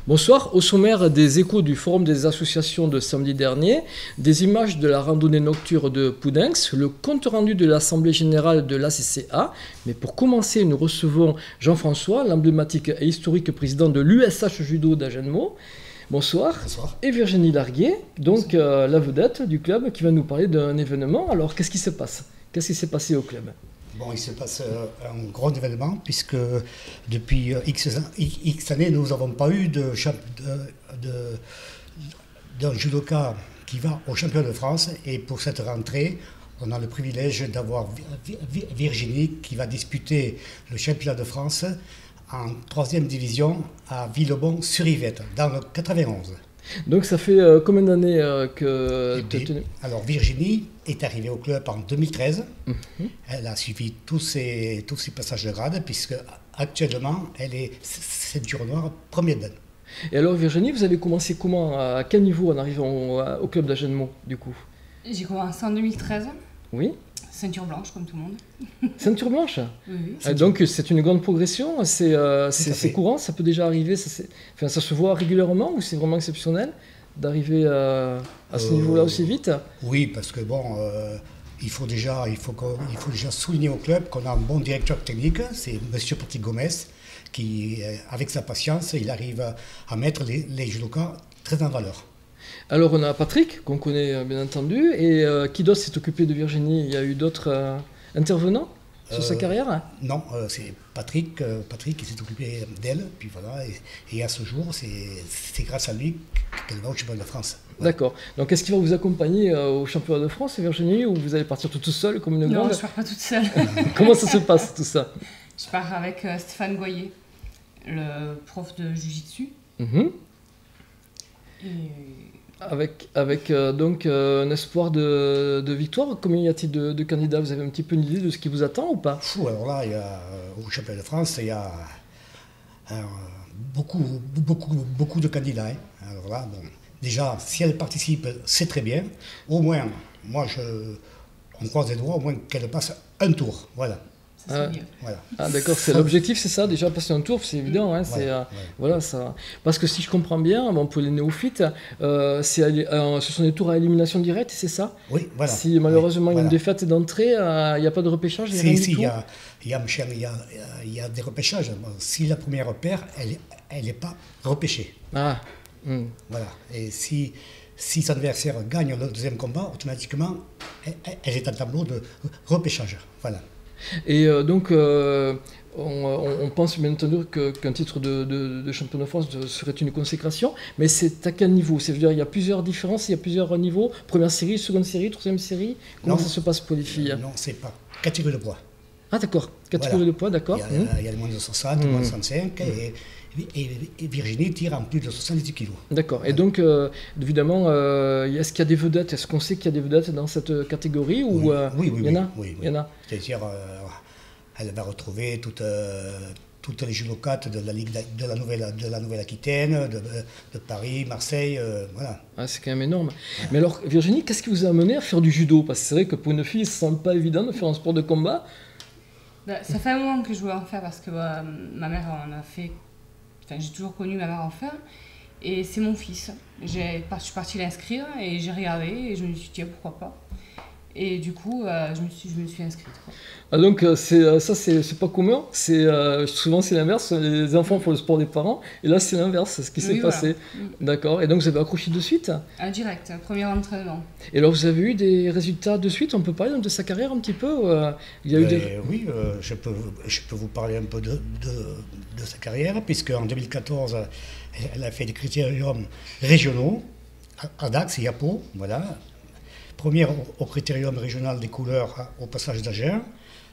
Bonsoir, au sommaire des échos du Forum des associations de samedi dernier, des images de la randonnée nocturne de Poudenx, le compte-rendu de l'Assemblée Générale de l'ACCA. Mais pour commencer, nous recevons Jean-François, l'emblématique et historique président de l'USH Judo d'Agenmo. Bonsoir. Bonsoir. Et Virginie Larguier, donc la vedette du club, qui va nous parler d'un événement. Alors, qu'est-ce qui se passe? Qu'est-ce qui s'est passé au club? Bon, il se passe un grand événement puisque depuis X années, nous n'avons pas eu d'un judoka qui va au championnat de France. Et pour cette rentrée, on a le privilège d'avoir Virginie qui va disputer le championnat de France en 3e division à Villebon-sur-Yvette, dans le 91. Donc ça fait combien d'années que tu as tenu? Alors Virginie est arrivée au club en 2013. Elle a suivi tous ses passages de grade puisque actuellement elle est ceinture noire premier dan. Et alors Virginie, vous avez commencé comment? À quel niveau en arrivant au club d'Agenmo du coup? J'ai commencé en 2013. Oui. Ceinture blanche comme tout le monde. Ceinture blanche? Oui. Donc c'est une grande progression, c'est courant, ça peut déjà arriver, ça se voit régulièrement ou c'est vraiment exceptionnel d'arriver à ce niveau-là aussi vite? Oui, parce que bon, il faut déjà souligner au club qu'on a un bon directeur technique, c'est Monsieur Patrick Gomez, qui, avec sa patience, il arrive à mettre les judokas très en valeur. Alors on a Patrick, qu'on connaît bien entendu, et qui d'autre s'est occupé de Virginie? Il y a eu d'autres intervenants sur sa carrière? Non, c'est Patrick qui s'est occupé d'elle, puis voilà, et à ce jour, c'est grâce à lui qu'elle va au championnat de France. Voilà. D'accord. Donc est-ce qu'il va vous accompagner au championnat de France, Virginie, ou vous allez partir toute seule comme une grande? Non, je pars pas toute seule. Comment ça se passe tout ça? Je pars avec Stéphane Goyer, le prof de Jiu-Jitsu. Et... Avec donc un espoir de victoire. Combien y a-t-il de candidats? Vous avez un petit peu une idée de ce qui vous attend ou pas? Alors là, au championnat de France, il y a beaucoup de candidats. Hein. Alors là, bon, déjà, si elle participe, c'est très bien. Au moins, on croise les doigts, au moins qu'elle passe un tour. Voilà. Voilà. Ah d'accord, c'est l'objectif, c'est ça, déjà passer un tour, c'est évident, hein, voilà, ça. Parce que si je comprends bien, bon, pour les néophytes, ce sont des tours à élimination directe, c'est ça? Oui, voilà. Si malheureusement il y a une défaite d'entrée, il n'y a pas de repêchage? Il y a des repêchages. Bon, si la première perd, elle n'est pas repêchée. Ah. Voilà. Et si son adversaire gagne le deuxième combat, automatiquement, elle est en tableau de repêchage. Voilà. Et donc, on pense bien entendu qu'un titre de champion de France serait une consécration, mais c'est à quel niveau? C'est-à-dire il y a plusieurs différences, il y a plusieurs niveaux, première série, seconde série, troisième série. Comment ça se passe pour les filles? Non, c'est pas catégorie de poids. Ah d'accord, catégorie de poids, d'accord. Il y a le moins de 60, moins de 65, et Virginie tire en plus de 70 kg. D'accord. Et donc, évidemment, est-ce qu'il y a des vedettes? Est-ce qu'on sait qu'il y a des vedettes dans cette catégorie ou oui, il y en a? Oui. Il y en a. C'est-à-dire, elle va retrouver toutes les judokates de la Ligue de la Nouvelle-Aquitaine, de Paris, Marseille, voilà. Ah, c'est quand même énorme. Ouais. Mais alors, Virginie, qu'est-ce qui vous a amené à faire du judo? Parce que c'est vrai que pour une fille, ça ne semble pas évident de faire un sport de combat. Ça fait un moment que je voulais en faire parce que ma mère en a fait. Enfin, j'ai toujours connu ma mère en faire. Et c'est mon fils. Je suis partie l'inscrire et j'ai regardé et je me suis dit, tiens, pourquoi pas. Et du coup, je me suis inscrite. Quoi. Ah donc, c'est pas commun. Souvent, c'est l'inverse. Les enfants font le sport des parents. Et là, c'est l'inverse, ce qui s'est passé. D'accord. Et donc, vous avez accroché de suite? Direct, premier entraînement. Et alors, vous avez eu des résultats de suite? On peut parler de sa carrière un petit peu? Oui, je peux vous parler un peu de sa carrière, puisque en 2014, elle a fait des critériums régionaux à Dax et à Pau, voilà. Première au critérium régional des couleurs au passage d'Agen,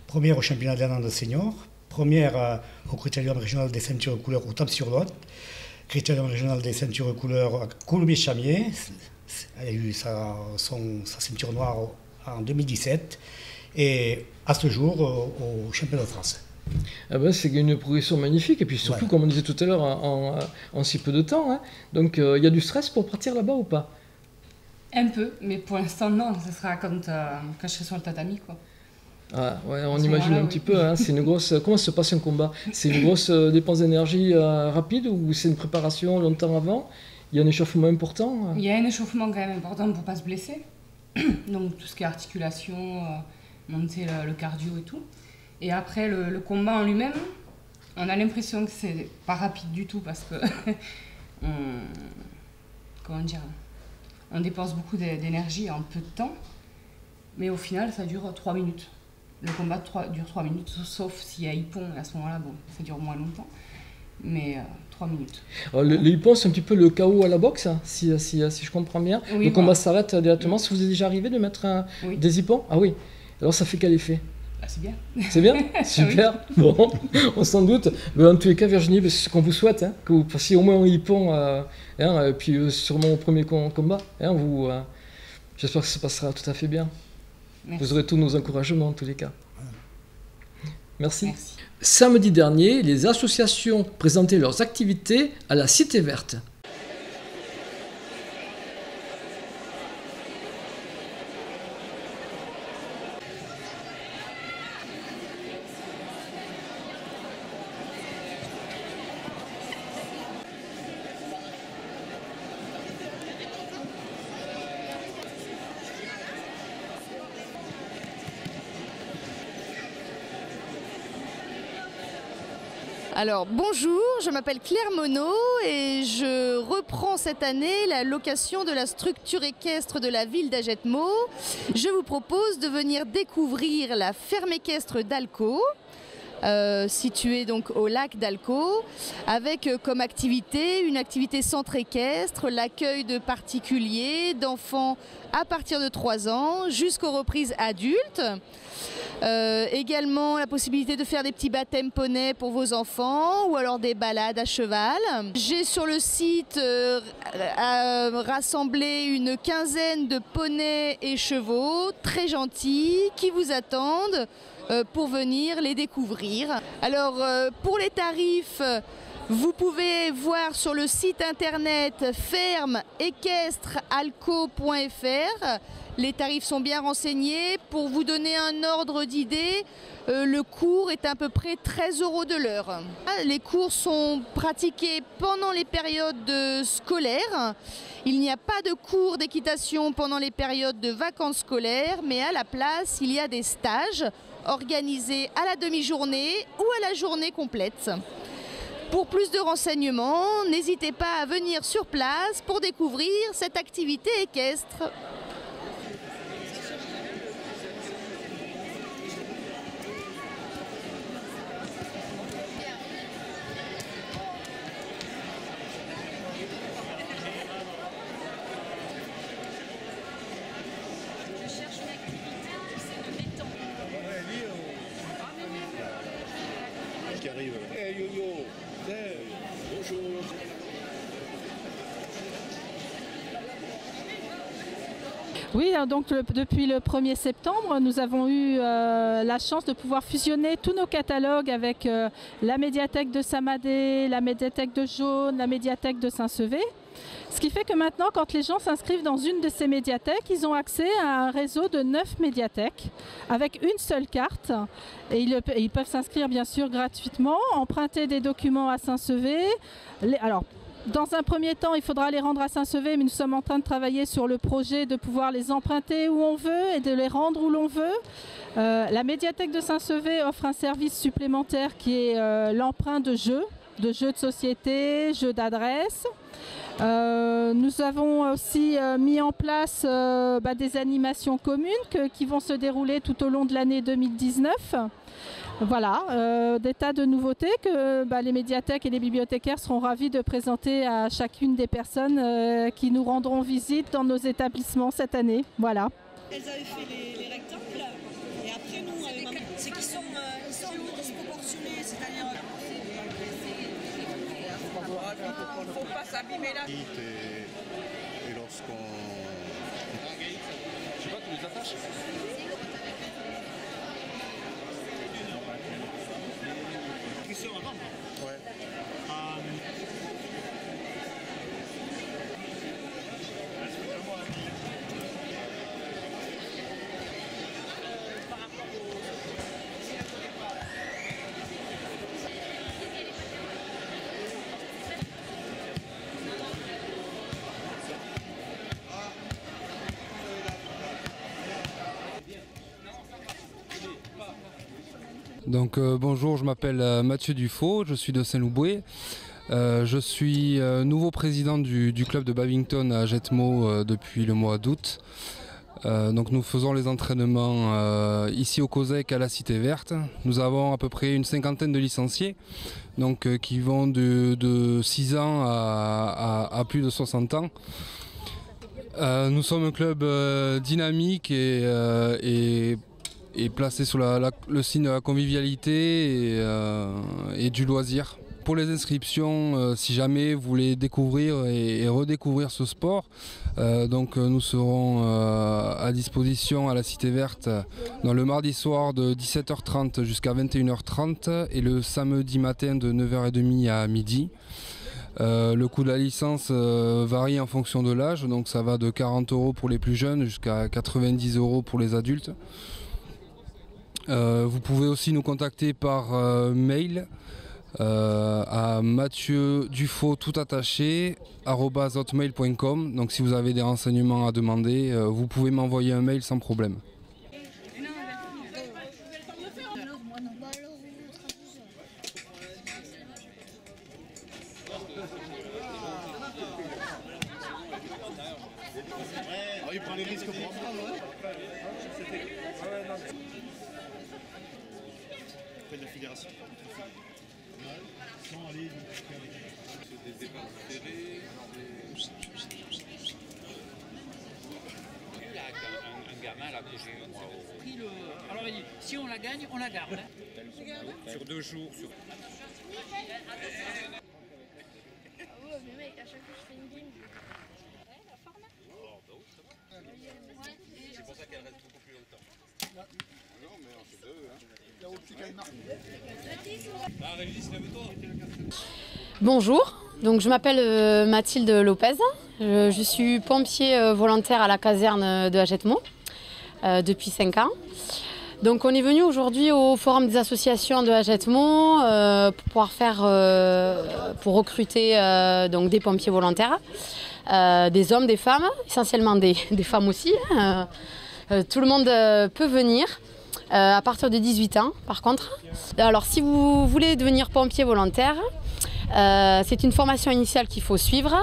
première au championnat de l'Irlande senior, première au critérium régional des ceintures couleurs au Tam-sur-Lot, critérium régional des ceintures couleurs à Coulommiers-Chamiers. Elle a eu sa ceinture noire en 2017 et à ce jour au championnat de France. Ah ben, c'est une progression magnifique, et puis surtout, comme on disait tout à l'heure, en si peu de temps. Hein. Donc il y a du stress pour partir là-bas ou pas? Un peu, mais pour l'instant non, ça sera quand je serai sur le tatami, quoi. Ah, ouais, on À ce imagine moment-là, un oui. petit peu, hein, c'est une grosse... Comment se passe un combat? C'est une grosse dépense d'énergie rapide ou c'est une préparation longtemps avant? Il y a un échauffement important? Il y a un échauffement quand même important pour ne pas se blesser. Donc tout ce qui est articulation, monter le cardio et tout. Et après le combat en lui-même, on a l'impression que c'est pas rapide du tout parce que comment dire, on dépense beaucoup d'énergie en peu de temps. Mais au final, ça dure 3 minutes. Le combat dure 3 minutes, sauf s'il y a hippon, et à ce moment-là, bon, ça dure moins longtemps. Mais 3 minutes. Alors, le hippon, c'est un petit peu le chaos à la boxe, hein, si je comprends bien. Oui, le combat voilà. s'arrête directement. Si vous êtes déjà arrivé de mettre Oui. des hippons? Ah oui. Alors ça fait quel effet? Ah, c'est bien. C'est bien? Super. Bon, on s'en doute. Mais en tous les cas, Virginie, c'est ce qu'on vous souhaite, hein, que vous passiez au moins un hippon, et puis sûrement au premier combat. Hein, j'espère que ça se passera tout à fait bien. Merci. Vous aurez tous nos encouragements en tous les cas. Merci. Merci. Samedi dernier, les associations présentaient leurs activités à la Cité Verte. Alors bonjour, je m'appelle Claire Monod et je reprends cette année la location de la structure équestre de la ville d'Agetmau. Je vous propose de venir découvrir la ferme équestre d'Alcaux, située donc au lac d'Alcaux, avec comme activité une activité centre équestre, l'accueil de particuliers, d'enfants à partir de 3 ans jusqu'aux reprises adultes. Également la possibilité de faire des petits baptêmes poney pour vos enfants ou alors des balades à cheval. J'ai sur le site rassemblé une quinzaine de poneys et chevaux très gentils qui vous attendent pour venir les découvrir. Alors pour les tarifs, vous pouvez voir sur le site internet ferme-équestre-alcaux.fr. Les tarifs sont bien renseignés. Pour vous donner un ordre d'idée, le cours est à peu près 13 € de l'heure. Les cours sont pratiqués pendant les périodes scolaires. Il n'y a pas de cours d'équitation pendant les périodes de vacances scolaires, mais à la place, il y a des stages organisés à la demi-journée ou à la journée complète. Pour plus de renseignements, n'hésitez pas à venir sur place pour découvrir cette activité équestre. Qui arrive. Hey yo-yo, hey, bonjour. Oui, donc depuis le 1er septembre, nous avons eu la chance de pouvoir fusionner tous nos catalogues avec la médiathèque de Saint-Madé, la médiathèque de Jaune, la médiathèque de Saint-Sevé. Ce qui fait que maintenant, quand les gens s'inscrivent dans une de ces médiathèques, ils ont accès à un réseau de 9 médiathèques avec une seule carte. Et ils peuvent s'inscrire bien sûr gratuitement, emprunter des documents à Saint-Sevé. Alors, dans un premier temps, il faudra les rendre à Saint-Sevé, mais nous sommes en train de travailler sur le projet de pouvoir les emprunter où on veut et de les rendre où l'on veut. La médiathèque de Saint-Sevé offre un service supplémentaire qui est l'emprunt de jeux de société, jeux d'adresse. Nous avons aussi mis en place des animations communes qui vont se dérouler tout au long de l'année 2019. Voilà, des tas de nouveautés que les médiathèques et les bibliothécaires seront ravis de présenter à chacune des personnes qui nous rendront visite dans nos établissements cette année. Voilà. Elles avaient fait les rectangles et après nous, c'est qu'ils sont disproportionnés, c'est-à-dire... Il ne faut pas s'abîmer là. Et lorsqu'on... Je sais pas, tu les attaches. Question avant. Ouais. Par rapport aux Donc bonjour, je m'appelle Mathieu Dufaux, je suis de Saint-Louboué. Je suis nouveau président du club de badminton à Jetmo depuis le mois d'août. Donc nous faisons les entraînements ici au COSEC à la Cité Verte. Nous avons à peu près une cinquantaine de licenciés donc, qui vont de 6 ans à plus de 60 ans. Nous sommes un club dynamique et placé sous le signe de la convivialité et du loisir. Pour les inscriptions, si jamais vous voulez découvrir et redécouvrir ce sport, nous serons à disposition à la Cité Verte le mardi soir de 17h30 jusqu'à 21h30 et le samedi matin de 9h30 à midi. Le coût de la licence varie en fonction de l'âge, donc ça va de 40 € pour les plus jeunes jusqu'à 90 € pour les adultes. Vous pouvez aussi nous contacter par mail à mathieudufaux tout attaché @hotmail.com. Donc si vous avez des renseignements à demander, vous pouvez m'envoyer un mail sans problème. Il prend les risques pour de la fédération. Un gamin là que j'ai eu moi. Alors il dit, si on la gagne, on la garde. Sur 2 jours. Mais mec, à chaque fois que je fais une game, la forme. C'est pour ça qu'elle reste beaucoup plus longtemps. Non, mais on fait deux, hein. Il y a au petit Régis, bonjour, donc je m'appelle Mathilde Lopez. Je suis pompier volontaire à la caserne de Jetmo depuis 5 ans. Donc on est venu aujourd'hui au forum des associations de Jetmo pour recruter donc des pompiers volontaires, des hommes, des femmes, essentiellement des femmes aussi. Tout le monde peut venir. À partir de 18 ans par contre. Alors si vous voulez devenir pompier volontaire, c'est une formation initiale qu'il faut suivre.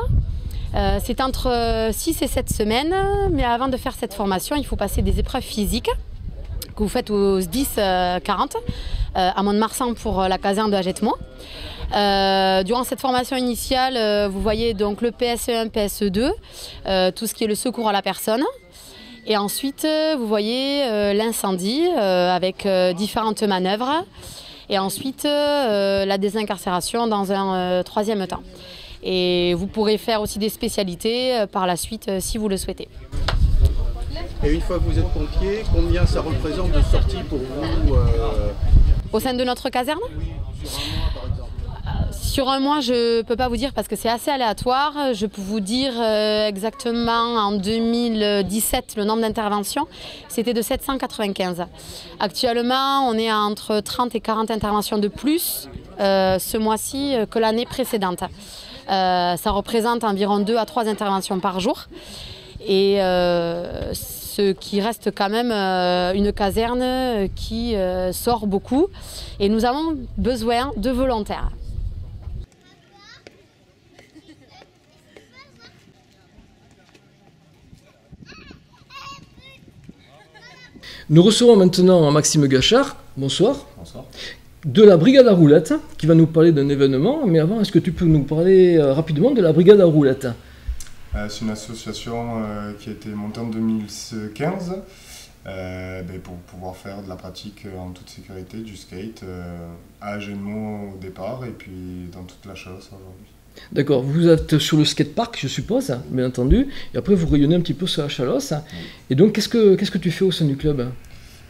C'est entre 6 et 7 semaines, mais avant de faire cette formation, il faut passer des épreuves physiques que vous faites au SDIS 40 à Mont-de-Marsan pour la caserne de Jetmo. Durant cette formation initiale, vous voyez donc le PSE1, PSE2, tout ce qui est le secours à la personne. Et ensuite, vous voyez l'incendie avec différentes manœuvres. Et ensuite, la désincarcération dans un troisième temps. Et vous pourrez faire aussi des spécialités par la suite si vous le souhaitez. Et une fois que vous êtes pompier, combien ça représente de sorties pour vous au sein de notre caserne? Sur un mois, je ne peux pas vous dire parce que c'est assez aléatoire. Je peux vous dire exactement en 2017, le nombre d'interventions, c'était de 795. Actuellement, on est à entre 30 et 40 interventions de plus ce mois-ci que l'année précédente. Ça représente environ 2 à 3 interventions par jour. Et ce qui reste quand même une caserne qui sort beaucoup. Et nous avons besoin de volontaires. Nous recevons maintenant Maxime Gachard, bonsoir. Bonsoir. De la Brigade à Roulettes, qui va nous parler d'un événement. Mais avant, est-ce que tu peux nous parler rapidement de la Brigade à Roulettes? C'est une association qui a été montée en 2015 pour pouvoir faire de la pratique en toute sécurité, du skate à Jetmo au départ et puis dans toute la Chalosse aujourd'hui. D'accord, vous êtes sur le skatepark, je suppose, bien entendu, et après vous rayonnez un petit peu sur la Chalosse. Oui. Et donc, qu'est-ce que tu fais au sein du club?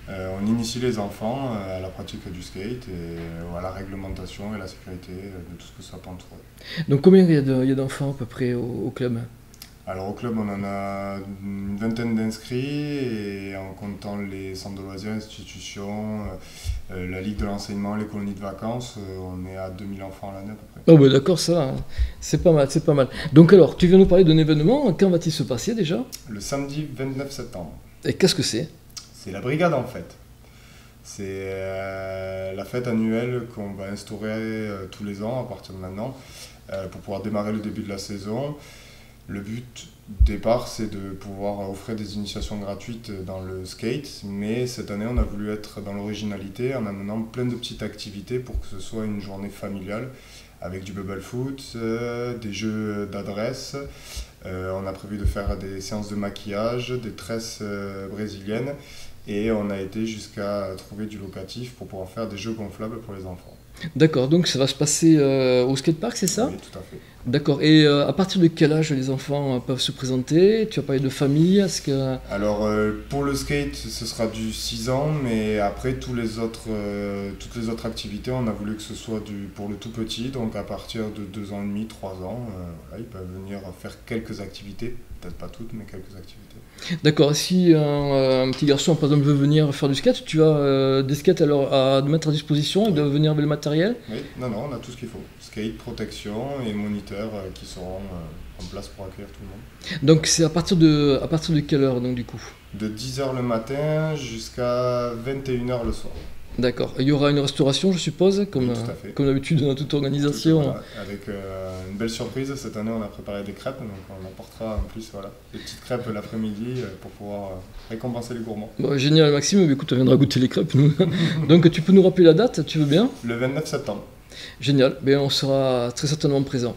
On initie les enfants à la pratique du skate et à la réglementation et la sécurité de tout ce que ça peut entourer. Donc, combien il y a d'enfants à peu près au club? Alors au club, on en a une vingtaine d'inscrits et en comptant les centres de loisirs, institutions, la Ligue de l'enseignement, les colonies de vacances, on est à 2000 enfants à l'année à peu près. Oh bah d'accord, ça, c'est pas mal, c'est pas mal. Donc alors, tu viens nous parler d'un événement, quand va-t-il se passer déjà? Le samedi 29 septembre. Et qu'est-ce que c'est? C'est la brigade en fait. C'est la fête annuelle qu'on va instaurer tous les ans à partir de maintenant pour pouvoir démarrer le début de la saison. Le but départ, c'est de pouvoir offrir des initiations gratuites dans le skate, mais cette année on a voulu être dans l'originalité en amenant plein de petites activités pour que ce soit une journée familiale avec du bubble foot, des jeux d'adresse. On a prévu de faire des séances de maquillage, des tresses brésiliennes, et on a été jusqu'à trouver du locatif pour pouvoir faire des jeux gonflables pour les enfants. D'accord, donc ça va se passer au skatepark, c'est ça? Oui, tout à fait. D'accord, et à partir de quel âge les enfants peuvent se présenter? Tu as parlé de famille, est-ce que... Alors pour le skate, ce sera du 6 ans, mais après toutes les autres activités, on a voulu que ce soit pour le tout petit, donc à partir de 2 ans et demi, 3 ans, voilà, ils peuvent venir faire quelques activités, peut-être pas toutes, mais quelques activités. D'accord, si un petit garçon par exemple veut venir faire du skate, tu as des skates à mettre à disposition, il doit venir avec le matériel? Oui, non, on a tout ce qu'il faut. Skate, protection et moniteurs qui seront en place pour accueillir tout le monde. Donc c'est à partir de quelle heure donc du coup? De 10h le matin jusqu'à 21h le soir. D'accord. Il y aura une restauration, je suppose, comme d'habitude dans toute organisation. Voilà. Avec une belle surprise, cette année on a préparé des crêpes, donc on apportera en plus des petites crêpes l'après-midi pour pouvoir récompenser les gourmands. Bon, génial Maxime, écoute, on viendra goûter les crêpes nous. Donc tu peux nous rappeler la date, tu veux bien? Le 29 septembre. Génial, on sera très certainement présent.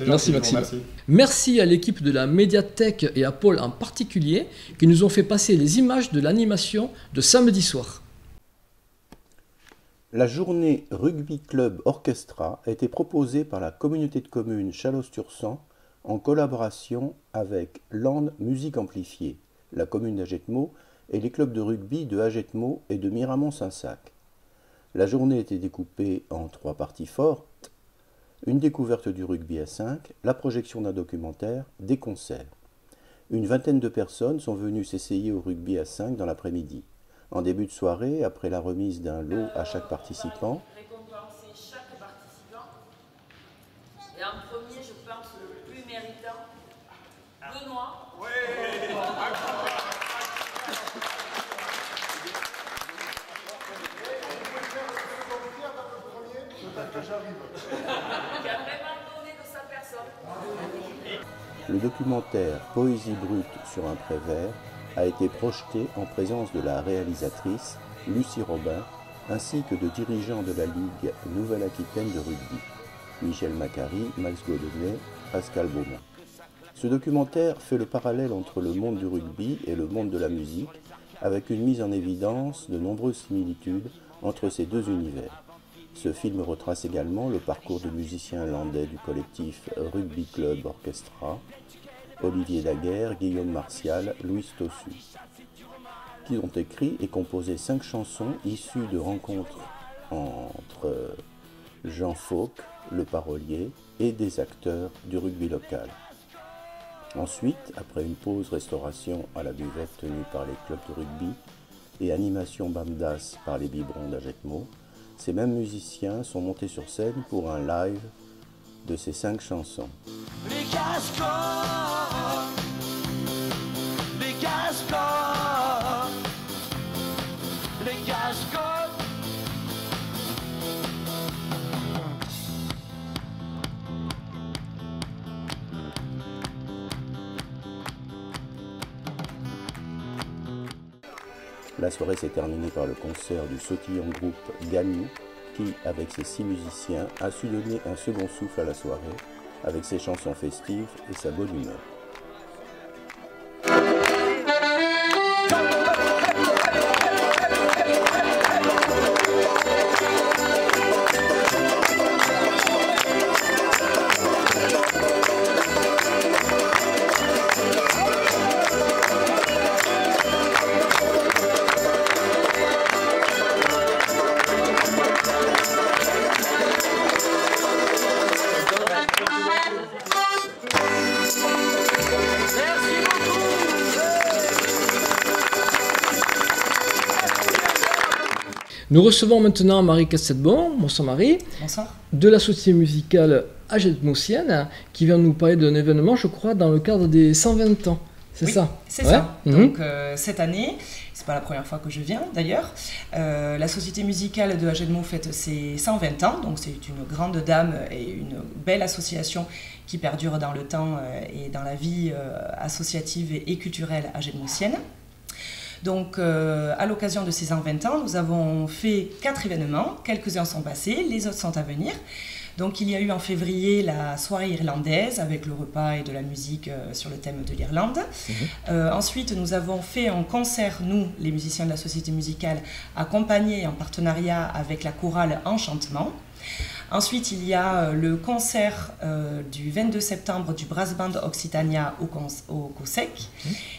Merci Maxime. Merci. Merci à l'équipe de la médiathèque et à Paul en particulier qui nous ont fait passer les images de l'animation de samedi soir. La journée Rugby Club Orchestra a été proposée par la communauté de communes Chalosse-Tursan en collaboration avec Land Musique Amplifiée, la commune d'Agetmo et les clubs de rugby de Agetmo et de Miramont-Saint-Sac. La journée était découpée en 3 parties fortes, une découverte du rugby à 5, la projection d'un documentaire, des concerts. Une vingtaine de personnes sont venues s'essayer au rugby à 5 dans l'après-midi. En début de soirée, après la remise d'un lot à chaque participant, récompenser chaque participant. Et en premier, je pense le plus méritant, Benoît. Oui. Qui a vraiment donné de sa personne. Le documentaire Poésie brute sur un prévert a été projeté en présence de la réalisatrice Lucie Robin ainsi que de dirigeants de la Ligue Nouvelle-Aquitaine de rugby, Michel Macari, Max Godonnet, Pascal Beaumont. Ce documentaire fait le parallèle entre le monde du rugby et le monde de la musique, avec une mise en évidence de nombreuses similitudes entre ces deux univers. Ce film retrace également le parcours de musiciens landais du collectif Rugby Club Orchestra, Olivier Daguerre, Guillaume Martial, Louis Tossu, qui ont écrit et composé 5 chansons issues de rencontres entre Jean Fauque, le parolier, et des acteurs du rugby local. Ensuite, après une pause restauration à la buvette tenue par les clubs de rugby et animation bamdas par les biberons d'Agetmo, ces mêmes musiciens sont montés sur scène pour un live de ces 5 chansons. Les cascos, les cascos, les cascos. La soirée s'est terminée par le concert du sautillant groupe Gagnou, qui, avec ses 6 musiciens, a su donner un second souffle à la soirée, avec ses chansons festives et sa bonne humeur. Nous recevons maintenant Marie Castetbon, bonsoir Marie, bonsoir. De la société musicale Agetmosienne, qui vient nous parler d'un événement, je crois, dans le cadre des 120 ans. C'est ça? C'est ça. Donc cette année, C'est pas la première fois que je viens d'ailleurs. La société musicale de Agenmo fête ses 120 ans, donc c'est une grande dame et une belle association qui perdure dans le temps et dans la vie associative et culturelle agenmosienne. Donc, à l'occasion de ces 120 ans, nous avons fait 4 événements. Quelques-uns sont passés, les autres sont à venir. Donc, il y a eu en février la soirée irlandaise avec le repas et de la musique sur le thème de l'Irlande. Ensuite, nous avons fait un concert, nous, les musiciens de la société musicale, accompagnés en partenariat avec la chorale Enchantement. Ensuite, il y a le concert du 22 septembre du Brass Band Occitania au COSEC.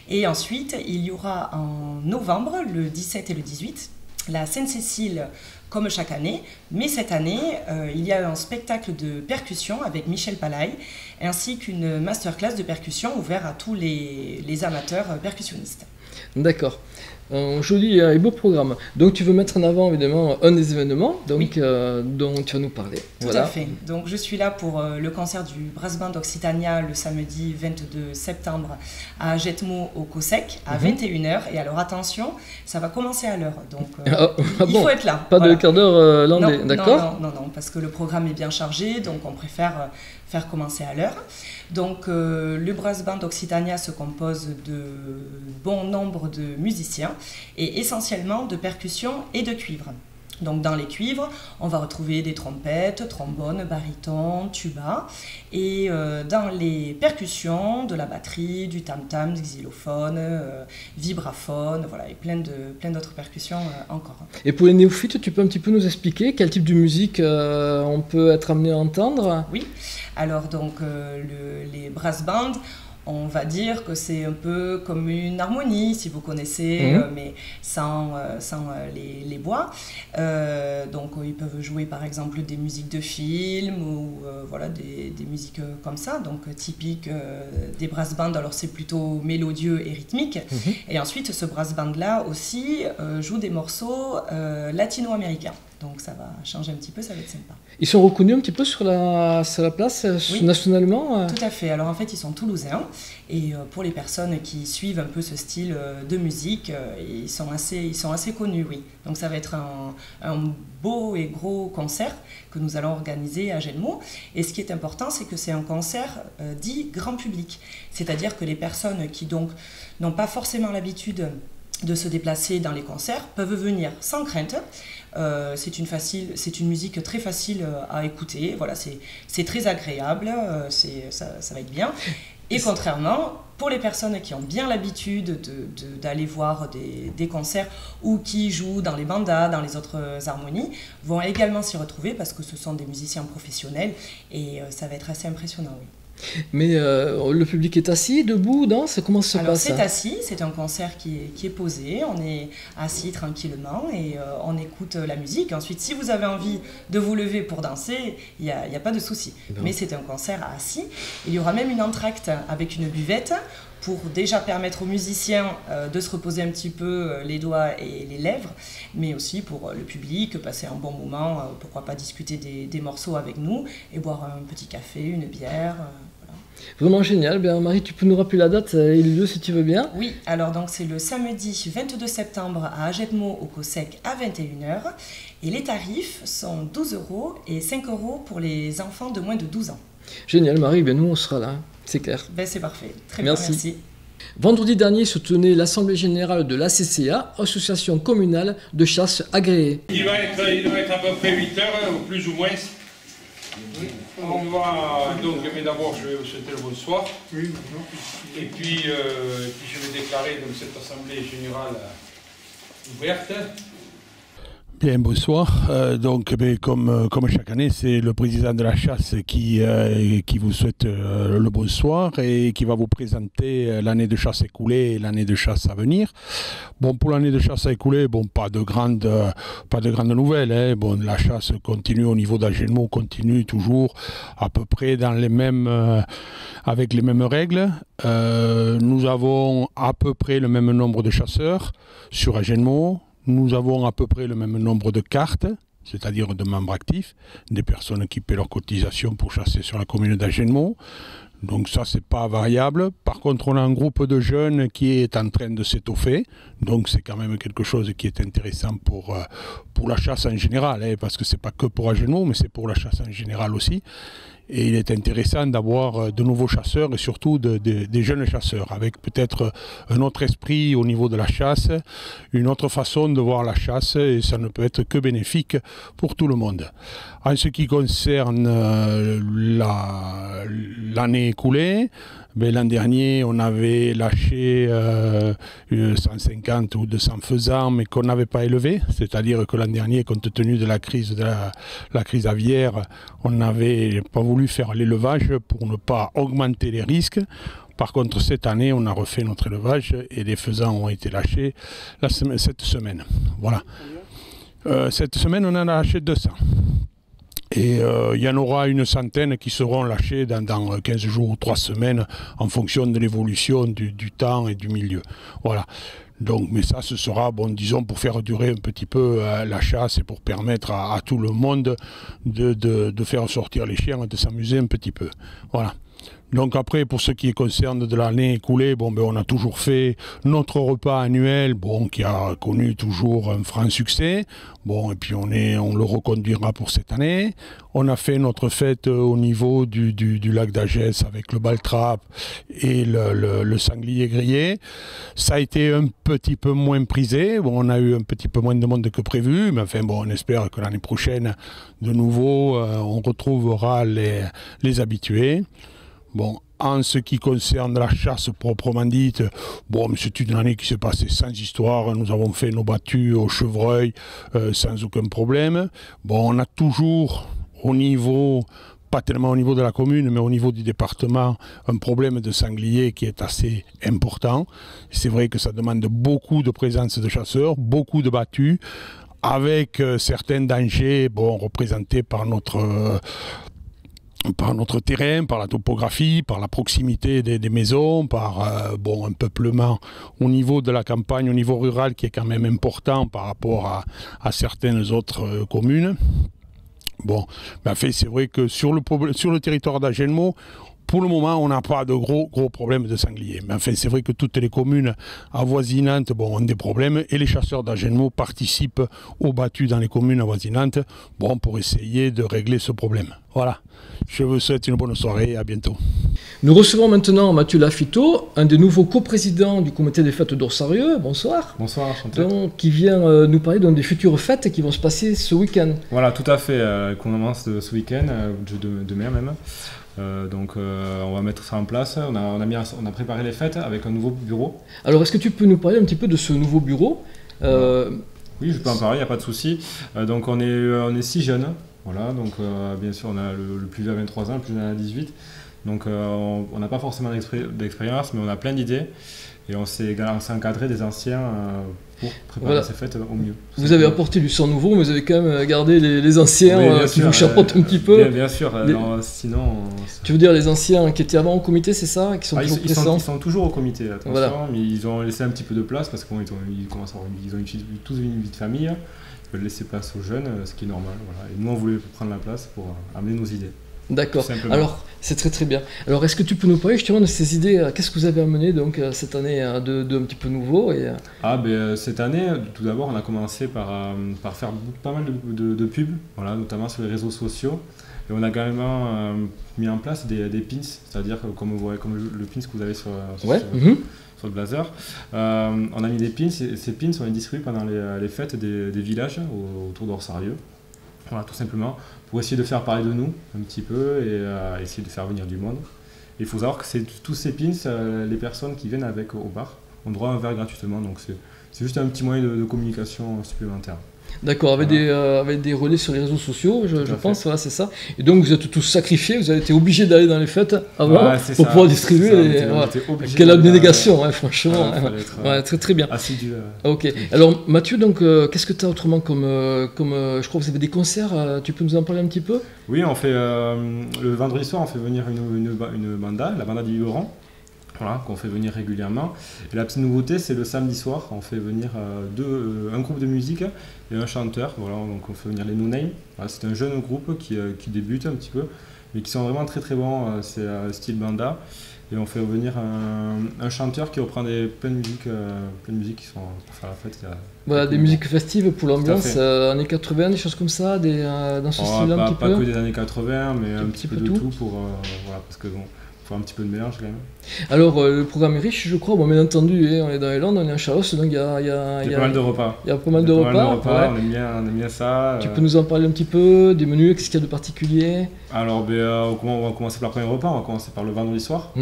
Et ensuite, il y aura en novembre, le 17 et le 18, la Sainte-Cécile, comme chaque année. Mais cette année, il y a un spectacle de percussion avec Michel Palaï, ainsi qu'une masterclass de percussion ouverte à tous les amateurs percussionnistes. D'accord. Un joli et beau programme. Donc tu veux mettre en avant évidemment un des événements dont tu vas nous parler. Tout à fait. Donc je suis là pour le concert du Brass Band Occitania le samedi 22 septembre à Agetmo au COSEC à 21h. Et alors attention, ça va commencer à l'heure. Donc il faut être là. Pas de quart d'heure landais, d'accord ? Non, parce que le programme est bien chargé, donc on préfère faire commencer à l'heure. Donc le Brass Band Occitania se compose de bon nombre de musiciens et essentiellement de percussion et de cuivre. Donc dans les cuivres, on va retrouver des trompettes, trombones, barytons, tuba, et dans les percussions, de la batterie, du tam-tam, du xylophone, vibraphone, voilà, et plein d'autres percussions encore. Et pour les néophytes, tu peux un petit peu nous expliquer quel type de musique on peut être amené à entendre ? Oui, alors donc les brass bands, on va dire que c'est un peu comme une harmonie, si vous connaissez, mais sans les bois. Donc ils peuvent jouer par exemple des musiques de film ou voilà, des musiques comme ça, donc typiques des brass bands. Alors c'est plutôt mélodieux et rythmique. Et ensuite ce brass band là aussi joue des morceaux latino-américains. Donc ça va changer un petit peu, ça va être sympa. Ils sont reconnus un petit peu sur la place, nationalement Tout à fait. Alors en fait, ils sont toulousains. Et pour les personnes qui suivent un peu ce style de musique, ils sont assez connus, oui. Donc ça va être un beau et gros concert que nous allons organiser à Agenmo. Et ce qui est important, c'est que c'est un concert dit grand public. C'est-à-dire que les personnes qui donc n'ont pas forcément l'habitude de se déplacer dans les concerts peuvent venir sans crainte. C'est une musique très facile à écouter, voilà, c'est très agréable, ça va être bien. Et contrairement, pour les personnes qui ont bien l'habitude d'aller voir des concerts ou qui jouent dans les bandas, dans les autres harmonies, vont également s'y retrouver parce que ce sont des musiciens professionnels et ça va être assez impressionnant, oui. Mais le public est assis, debout, danse, comment ça se passe ? C'est assis, c'est un concert qui est posé, on est assis tranquillement et on écoute la musique. Ensuite, si vous avez envie de vous lever pour danser, il n'y a pas de souci. Mais c'est un concert assis. Il y aura même une entracte avec une buvette pour déjà permettre aux musiciens de se reposer un petit peu les doigts et les lèvres, mais aussi pour le public, passer un bon moment, pourquoi pas discuter des morceaux avec nous et boire un petit café, une bière. Vraiment génial. Bien, Marie, tu peux nous rappeler la date et le lieu si tu veux bien ? Oui, alors donc c'est le samedi 22 septembre à Agetmo au COSEC à 21h et les tarifs sont 12 € et 5 € pour les enfants de moins de 12 ans. Génial, Marie, bien nous on sera là, c'est clair. Ben, c'est parfait, très bien, merci. Vendredi dernier se tenait l'Assemblée Générale de l'ACCA, Association Communale de Chasse Agréée. Il va être à peu près 8 heures, ou plus ou moins. On va donc, mais d'abord je vais vous souhaiter le bonsoir. Et puis je vais déclarer donc, cette Assemblée Générale ouverte. Bien, bonsoir. Donc, comme chaque année, c'est le président de la chasse qui vous souhaite le bonsoir et qui va vous présenter l'année de chasse écoulée et l'année de chasse à venir. Bon, pour l'année de chasse écoulée, bon, pas de grandes nouvelles. Hein. Bon, la chasse continue au niveau d'Agenmo, continue toujours à peu près dans les mêmes, avec les mêmes règles. Nous avons à peu près le même nombre de chasseurs sur Agenmo. Nous avons à peu près le même nombre de cartes, c'est-à-dire de membres actifs, des personnes qui paient leur cotisation pour chasser sur la commune d'Agenmo. Donc ça, c'est pas variable. Par contre, on a un groupe de jeunes qui est en train de s'étoffer. Donc c'est quand même quelque chose qui est intéressant pour la chasse en général, hein, parce que c'est pas que pour Agenmo, mais c'est pour la chasse en général aussi. Et il est intéressant d'avoir de nouveaux chasseurs et surtout des jeunes chasseurs, avec peut-être un autre esprit au niveau de la chasse, une autre façon de voir la chasse, et ça ne peut être que bénéfique pour tout le monde. En ce qui concerne l'année écoulée, l'an dernier, on avait lâché 150 ou 200 faisans, mais qu'on n'avait pas élevé. C'est-à-dire que l'an dernier, compte tenu de la crise aviaire, on n'avait pas voulu faire l'élevage pour ne pas augmenter les risques. Par contre, cette année, on a refait notre élevage et les faisans ont été lâchés cette semaine. Voilà. Cette semaine, on en a lâché 200. Et il y en aura une centaine qui seront lâchés dans 15 jours ou 3 semaines en fonction de l'évolution du temps et du milieu. Voilà. Donc, mais ça, ce sera, bon, disons, pour faire durer un petit peu la chasse et pour permettre à tout le monde de faire sortir les chiens et de s'amuser un petit peu. Voilà. Donc après, pour ce qui concerne de l'année écoulée, on a toujours fait notre repas annuel, qui a connu toujours un franc succès. Et puis on le reconduira pour cette année. On a fait notre fête au niveau du lac d'Agès avec le baltrap et le sanglier grillé. Ça a été un petit peu moins prisé. On a eu un petit peu moins de monde que prévu, mais enfin on espère que l'année prochaine, de nouveau, on retrouvera les habitués. En ce qui concerne la chasse proprement dite, c'est une année qui s'est passée sans histoire. Nous avons fait nos battues au chevreuil sans aucun problème. On a toujours au niveau, pas tellement au niveau de la commune, mais au niveau du département, un problème de sanglier qui est assez important. C'est vrai que ça demande beaucoup de présence de chasseurs, beaucoup de battues, avec certains dangers représentés par notre terrain, par la topographie, par la proximité des maisons, par un peuplement au niveau de la campagne, au niveau rural qui est quand même important par rapport à certaines autres communes. C'est vrai que sur le territoire d'Agenmo, pour le moment, on n'a pas de gros problèmes de sangliers. Mais enfin, c'est vrai que toutes les communes avoisinantes ont des problèmes et les chasseurs d'Agenmo participent aux battues dans les communes avoisinantes pour essayer de régler ce problème. Voilà. Je vous souhaite une bonne soirée et à bientôt. Nous recevons maintenant Mathieu Lafito, un des nouveaux coprésidents du comité des fêtes d'Orsarieux. Bonsoir. Bonsoir, enchanté. Donc, qui vient nous parler des futures fêtes qui vont se passer ce week-end. Voilà, tout à fait. Qu'on commence ce week-end, demain même. On va mettre ça en place. On a préparé les fêtes avec un nouveau bureau. Alors, est-ce que tu peux nous parler un petit peu de ce nouveau bureau? Oui, je peux en parler, il n'y a pas de souci. Donc, on est 6 jeunes. Voilà, donc bien sûr, on a le plus vieux à 23 ans, le plus jeune à 18. Donc, on n'a pas forcément d'expérience, mais on a plein d'idées. Et on s'est encadré des anciens pour préparer ces fêtes au mieux. Vous avez apporté du sang nouveau, mais vous avez quand même gardé les anciens qui vous chapeautent un petit peu. Bien sûr, sinon... Tu veux dire les anciens qui étaient avant au comité, c'est ça? Qui sont toujours présents? Ils sont toujours au comité, attention, mais ils ont laissé un petit peu de place parce qu'ils ont tous une vie de famille. Ils veulent laisser place aux jeunes, ce qui est normal. Voilà. Et nous, on voulait prendre la place pour amener nos idées. D'accord. Alors, c'est très bien. Alors, est-ce que tu peux nous parler justement de ces idées? Qu'est-ce que vous avez amené donc cette année de un petit peu nouveau Cette année, tout d'abord, on a commencé par faire pas mal de pubs, voilà, notamment sur les réseaux sociaux. Et on a également mis en place des pins, c'est-à-dire comme le pins que vous avez sur le blazer. On a mis des pins, et ces pins on les distribue pendant les fêtes des villages autour d'Orsarieux. Voilà, tout simplement, pour essayer de faire parler de nous un petit peu et essayer de faire venir du monde. Il faut savoir que tous ces pins, les personnes qui viennent au bar ont droit à un verre gratuitement, donc c'est juste un petit moyen de communication supplémentaire. D'accord, avec des relais sur les réseaux sociaux, je pense, voilà, c'est ça. Et donc vous êtes tous sacrifiés, vous avez été obligés d'aller dans les fêtes avant pour pouvoir distribuer. Quelle abnégation, franchement. Très bien. Assidu. Ok. Alors Mathieu, donc qu'est-ce que tu as autrement comme je crois que vous avez des concerts, tu peux nous en parler un petit peu? Oui, on fait le vendredi soir, on fait venir une banda, la banda du Yoran. Voilà, qu'on fait venir régulièrement. Et la petite nouveauté, c'est le samedi soir, on fait venir un groupe de musique et un chanteur. Voilà, donc on fait venir les No Name. Voilà, c'est un jeune groupe qui débute un petit peu. mais qui sont vraiment très très bons. C'est style banda. Et on fait venir un chanteur qui reprend plein de musiques qui sont pour faire la fête. Voilà, des musiques festives pour l'ambiance, années 80, des choses comme ça, dans ce style-là un petit peu. Pas que des années 80, mais un petit peu de tout pour, voilà, parce que bon, faut un petit peu de mélange quand même. Alors, le programme est riche, je crois. Bon, bien entendu, on est dans les Landes, on est en Chalosse, donc il y a pas mal de repas. Il y a pas mal de repas. Ouais. On aime bien ça. Tu peux nous en parler un petit peu, des menus, qu'est-ce qu'il y a de particulier? Alors, on va commencer par le premier repas, on va commencer par le vendredi soir.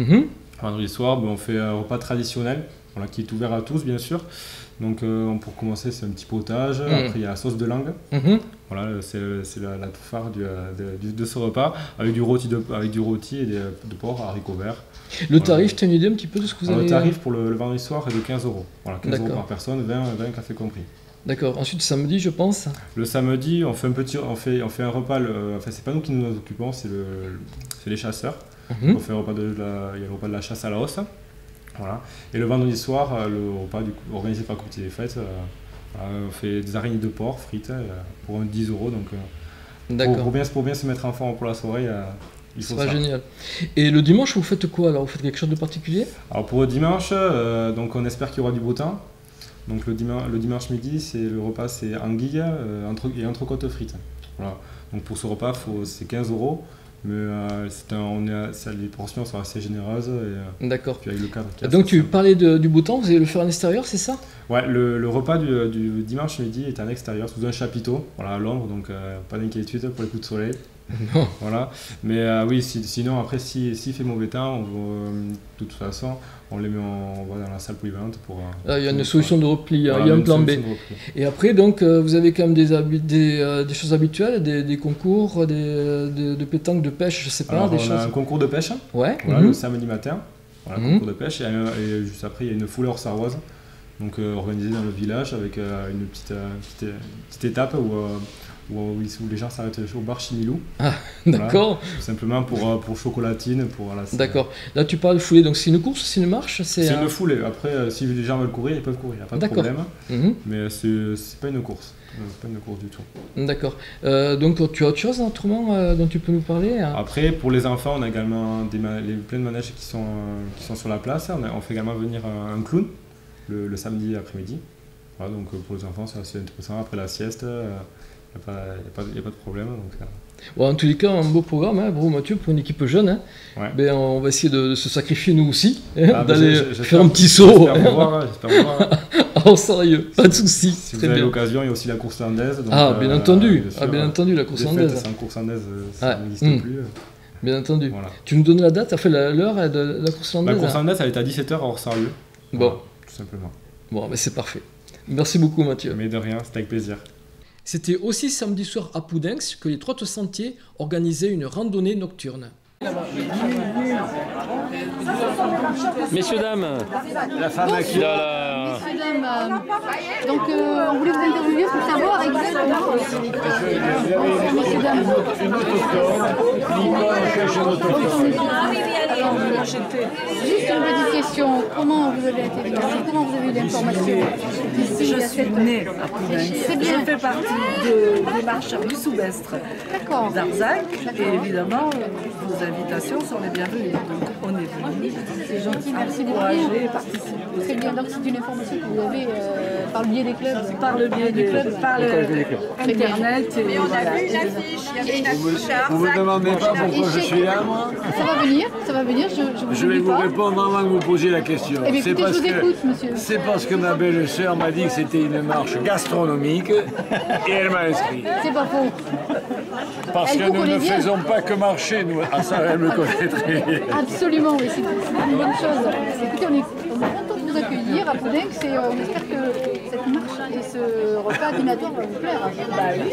Vendredi soir, on fait un repas traditionnel, voilà, qui est ouvert à tous, bien sûr. Donc, pour commencer, c'est un petit potage. Après, il y a la sauce de langue. Voilà, c'est la tout phare de ce repas, avec du rôti et de porc, haricots verts. Le tarif, tu as une idée un petit peu de ce que vous avez? Le tarif pour le vendredi soir est de 15 €. Voilà, 15 € par personne, 20 cafés compris. D'accord. Ensuite, samedi, je pense. Le samedi, on fait un repas. Enfin, c'est pas nous qui nous en occupons, c'est les chasseurs. On fait il y a le repas de la chasse à la hausse. Voilà. Et le vendredi soir, le repas organisé par le comité des fêtes, on fait des araignées de porc frites pour 10 €. Donc, pour bien se mettre en forme pour la soirée, il faut ça. C'est génial. Et le dimanche, vous faites quoi alors? Vous faites quelque chose de particulier? Alors pour le dimanche, donc on espère qu'il y aura du beau temps. Donc le dimanche midi, le repas c'est anguille et entrecôte frites. Voilà. Donc pour ce repas, c'est 15 €. Mais les portions sont assez généreuses. D'accord. Puis avec le cadre. Donc tu parlais du beau temps, vous allez le faire en extérieur, c'est ça? Ouais, le repas du dimanche midi est en extérieur, sous un chapiteau, voilà, à l'ombre, donc pas d'inquiétude pour les coups de soleil. Non. Voilà. Mais oui, sinon après, s'il fait mauvais temps, de toute façon, on va dans la salle polyvalente pour... il y a une solution de repli, il y a un plan B. Et après, donc, vous avez quand même des choses habituelles, des concours, de pétanque, de pêche, je sais pas. Alors, on a un concours de pêche, ouais. Voilà, le samedi matin, voilà, concours de pêche, et juste après, il y a une foulée hors sarroise, donc organisée dans le village avec une petite étape où les gens s'arrêtent au bar Chimilou. Ah, d'accord. Voilà, tout simplement pour chocolatine. D'accord. Là, tu parles de foulée, donc c'est une course, c'est une marche? C'est une foulée. Après, si les gens veulent courir, ils peuvent courir, il n'y a pas de problème. Mais c'est pas une course. C'est pas une course du tout. D'accord. Donc, tu as autre chose autrement dont tu peux nous parler? Après, pour les enfants, on a également plein de manèges qui sont sur la place. On fait également venir un clown le samedi après-midi. Voilà, donc pour les enfants, c'est assez intéressant. Après la sieste, il n'y a pas de problème. Donc, bon, en tous les cas, un beau programme, hein, bravo Mathieu, pour une équipe jeune. Hein. Ouais. Ben, on va essayer de se sacrifier nous aussi, d'aller faire un petit saut. J'espère vous voir. Oh, sérieux, pas de soucis. Si vous avez l'occasion, il y a aussi la course landaise. Bien entendu, bien entendu, la course landaise. Sans course landaise, ça n'existe plus. Bien entendu. Voilà. Tu nous donnes la date, l'heure de la course landaise? La course landaise, elle est à 17 h hors Sarieux. Bon. Voilà, tout simplement. Bon, ben c'est parfait. Merci beaucoup Mathieu. Mais de rien, c'était avec plaisir. C'était aussi samedi soir à Poudinx que les Trottes Sentiers organisaient une randonnée nocturne. Messieurs, dames, la femme à qui là. Messieurs, dames, donc on voulait vous interviewer pour savoir exactement. Messieurs, dames. Juste une petite question, comment vous avez été démarqué? Comment vous avez eu l'information? Je suis née à Poudinx. Je fais partie des marcheurs du Soubestre d'Arzac et évidemment vos invitations sont les bienvenues. Donc on est venus. C'est gentil, merci beaucoup. Encourager et participer. Très bien, donc c'est une information que vous avez par le biais des clubs. Par le biais des clubs, par Internet. Mais on a vu l'affiche, il y avait une affiche. Vous me demandez pas pourquoi je suis là, moi? Ça va venir, je vais vous répondre avant que vous posiez la question. Eh bien, écoutez, je vous écoute, monsieur. C'est parce que ma belle-sœur m'a dit que c'était une marche gastronomique et elle m'a inscrit. C'est pas faux. Parce que nous ne faisons pas que marcher, nous. Ah, ça, elle me connaît très bien. Absolument, oui, c'est une bonne chose. Écoutez, on est content de vous accueillir à Poudinx et on espère que cette marche et ce repas animatoire va vous plaire.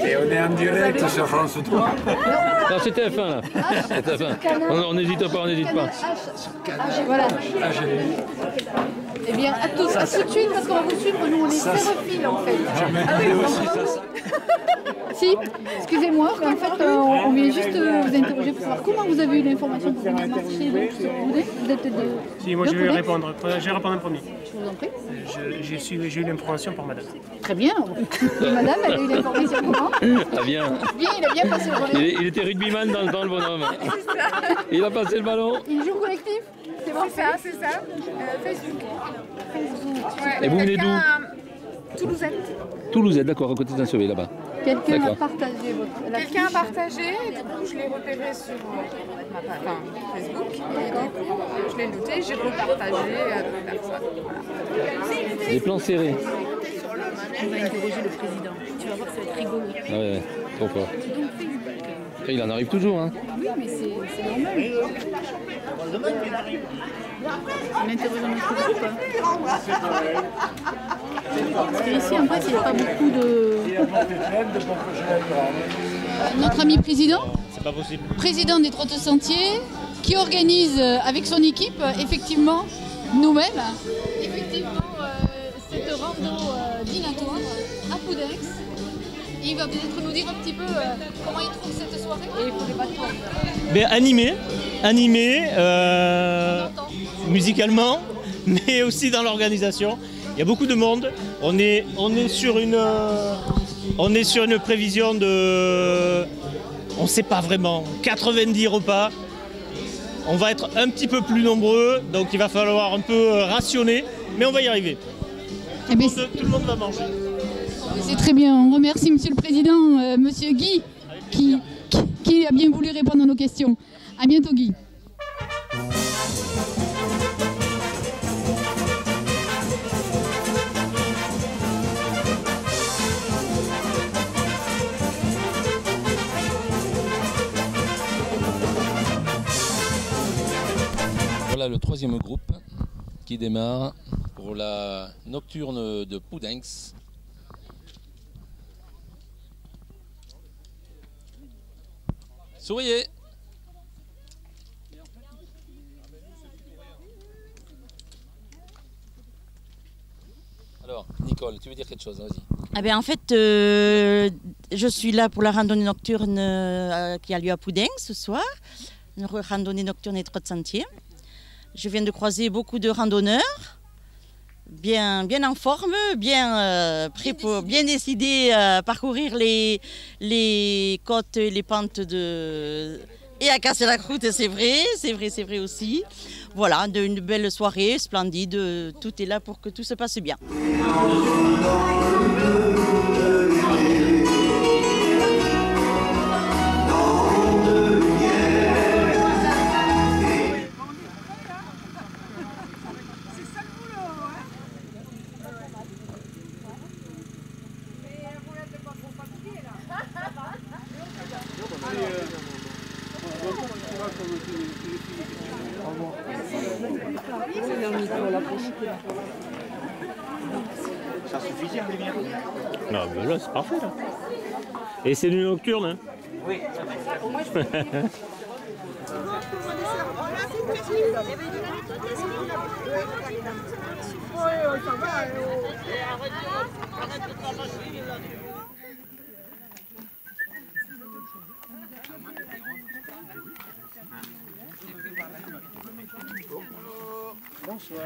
Et on est en direct sur France 3. Non, c'est TF1 là. On n'hésite pas, on n'hésite pas. Voilà. Eh bien, à tout de suite, parce qu'on va vous suivre, nous on est sérophiles en fait. Ah oui, aussi, ça. Si, excusez-moi, mais en fait, on vient juste vous interroger pour savoir comment vous avez eu l'information pour venir marcher. Vous êtes de... Si, moi je vais répondre. Je vais répondre en premier. Je vous en prie. J'ai eu l'information par madame. Très bien. Et madame, elle a eu l'information comment? Ah bien. Bien, il a bien passé le relais. Il était rugbyman dans le temps, le bonhomme. Il a passé le ballon. Il joue collectif? C'est bon, c'est ça. Facebook. Et vous venez d'où? Toulousaine. Toulousaine, d'accord, à côté d'un sauvé là-bas. Quelqu'un a partagé Quelqu'un a partagé, et du coup je l'ai repéré sur Facebook, et du coup je l'ai noté, j'ai repartagé à d'autres personnes. Voilà. Des plans serrés. On va interroger le président. Tu vas voir, ça va être rigolo. Ah ouais, trop fort. Après, il en arrive toujours, hein. Oui, mais c'est normal. On interroge notre groupe. Parce qu'ici, en fait, il n'y a pas beaucoup de... Notre ami président, c'est pas possible. Président des Trottes Sentiers, qui organise avec son équipe, effectivement, nous-mêmes, cette rando dînatoire à Poudenx. Il va peut-être nous dire un petit peu comment il trouve cette soirée. Et il faut des Ben, animé, musicalement, mais aussi dans l'organisation. Il y a beaucoup de monde. On est sur une prévision de, on ne sait pas vraiment, 90 repas. On va être un petit peu plus nombreux, donc il va falloir un peu rationner, mais on va y arriver. Tout le monde va manger. C'est très bien. On remercie Monsieur le Président, Monsieur Guy, qui a bien voulu répondre à nos questions. À bientôt, Guy. Voilà le troisième groupe qui démarre pour la nocturne de Poudenx. Souriez. Alors, Nicole, tu veux dire quelque chose? Vas-y. Ah ben, en fait, je suis là pour la randonnée nocturne qui a lieu à Poudenx ce soir. Une randonnée nocturne des Trottes Sentiers. Je viens de croiser beaucoup de randonneurs, bien en forme, bien prêts pour bien décidés à parcourir les côtes et les pentes et à casser la croûte, c'est vrai aussi. Voilà, une belle soirée, splendide, tout est là pour que tout se passe bien. Ça suffit à lumière. Non, mais là, c'est parfait, là. Et c'est une nocturne, hein? Oui. Bonsoir.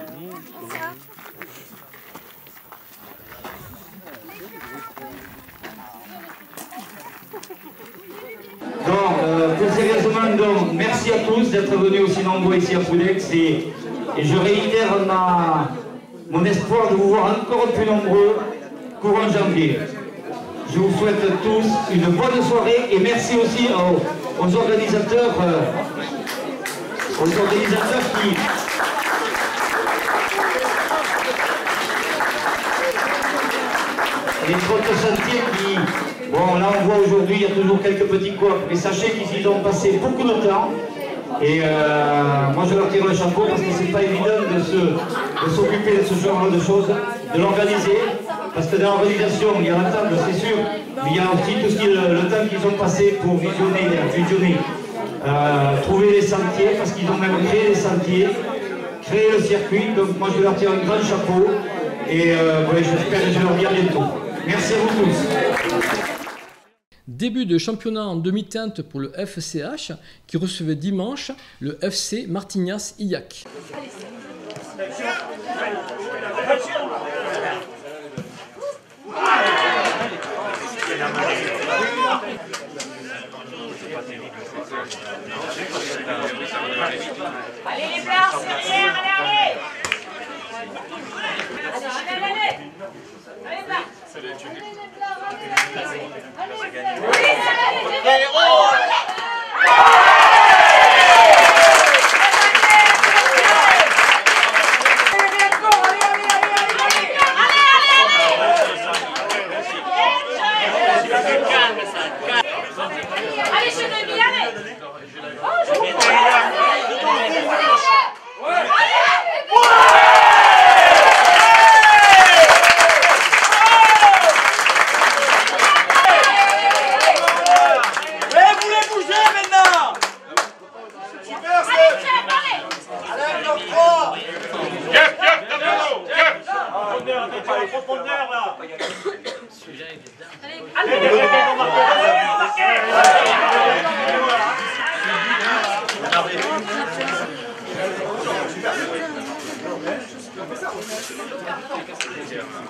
Donc, plus sérieusement, donc, merci à tous d'être venus aussi nombreux ici à Poudenx et je réitère mon espoir de vous voir encore plus nombreux courant janvier. Je vous souhaite tous une bonne soirée et merci aussi aux organisateurs qui... Les Trottes Sentiers qui... Bon, là on voit aujourd'hui, il y a toujours quelques petits coffres, mais sachez qu'ils y ont passé beaucoup de temps. Et moi je leur tire le chapeau parce que c'est pas évident de s'occuper de ce genre de choses, de l'organiser. Parce que dans l'organisation, il y a la table, c'est sûr, mais il y a aussi tout ce qui est le temps qu'ils ont passé pour fusionner, trouver les sentiers, parce qu'ils ont même créé les sentiers, créer le circuit. Donc moi je leur tire un grand chapeau et j'espère que je leur dis à bientôt. Merci à vous tous. Début de championnat en demi-teinte pour le FCH qui recevait dimanche le FC Martignas-Illac. Allez les blancs, derrière, allez,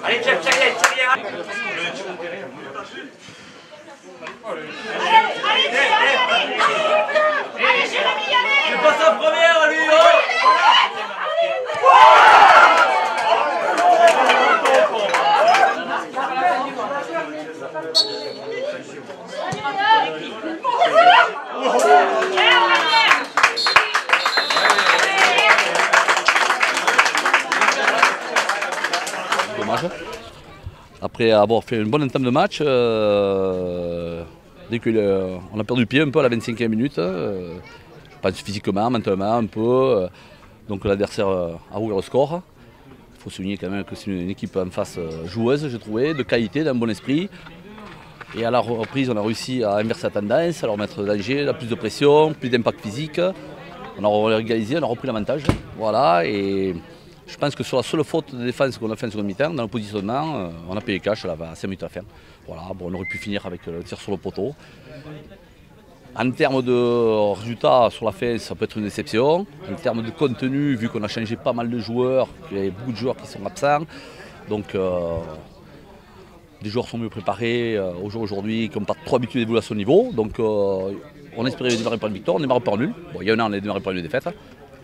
Allez, Jeff, Thierry. Allez, Jérémy, allez. Je passe en première, lui. Dommage. Après avoir fait une bonne entame de match, dès qu'on a perdu pied un peu à la 25e minute, je pense physiquement, mentalement un peu, donc l'adversaire a ouvert le score. Il faut souligner quand même que c'est une équipe en face joueuse, j'ai trouvé, de qualité, d'un bon esprit. Et à la reprise, on a réussi à inverser la tendance, à leur mettre danger, plus de pression, plus d'impact physique. On a égalisé, on a repris l'avantage. Voilà, et je pense que sur la seule faute de défense qu'on a fait en seconde mi-temps, dans le positionnement, on a payé cash à 5 minutes à faire. Voilà, bon, on aurait pu finir avec le tir sur le poteau. En termes de résultats sur la fin, ça peut être une déception. En termes de contenu, vu qu'on a changé pas mal de joueurs, il y a beaucoup de joueurs qui sont absents. Donc, les joueurs sont mieux préparés aujourd'hui, qui n'ont pas trop habitué d'évoluer à ce niveau. Donc, on espérait démarrer par une victoire, on démarre par un nul. Bon, il y en a, on a démarré par une défaite.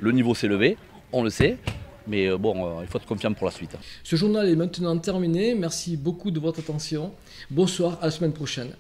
Le niveau s'est levé, on le sait. Mais bon, il faut être confiant pour la suite. Ce journal est maintenant terminé. Merci beaucoup de votre attention. Bonsoir, à la semaine prochaine.